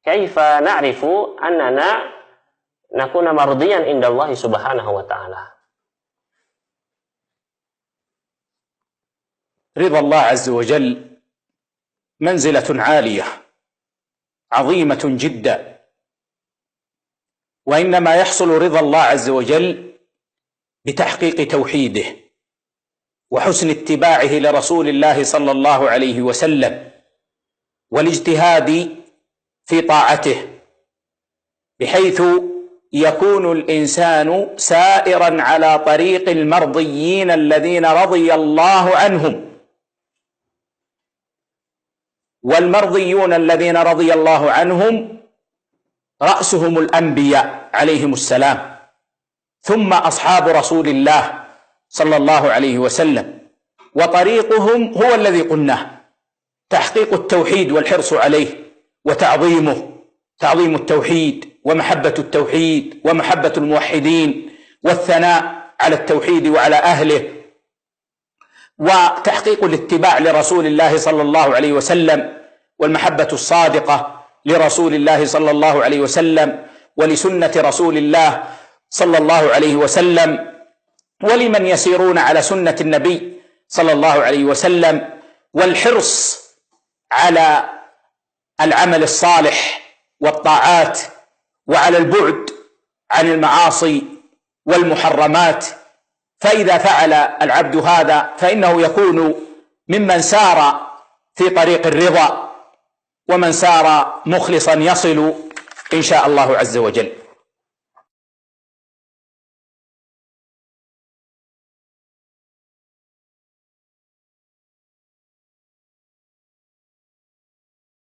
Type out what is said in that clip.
كيف نعرف أننا نكون مرضيا عند الله سبحانه وتعالى؟ رضا الله عز وجل منزلة عالية عظيمة جدا، وإنما يحصل رضا الله عز وجل بتحقيق توحيده وحسن اتباعه لرسول الله صلى الله عليه وسلم، والاجتهاد في طاعته، بحيث يكون الإنسان سائرا على طريق المرضيين الذين رضي الله عنهم. والمرضيون الذين رضي الله عنهم رأسهم الأنبياء عليهم السلام، ثم أصحاب رسول الله صلى الله عليه وسلم، وطريقهم هو الذي قلناه: تحقيق التوحيد والحرص عليه وتعظيمه، تعظيم التوحيد ومحبة التوحيد ومحبة الموحدين والثناء على التوحيد وعلى أهله، وتحقيق الاتباع لرسول الله صلى الله عليه وسلم والمحبة الصادقة لرسول الله صلى الله عليه وسلم ولسنة رسول الله صلى الله عليه وسلم ولمن يسيرون على سنة النبي صلى الله عليه وسلم، والحرص على العمل الصالح والطاعات وعلى البعد عن المعاصي والمحرمات. فإذا فعل العبد هذا فإنه يكون ممن سار في طريق الرضا، ومن سار مخلصا يصل إن شاء الله عز وجل.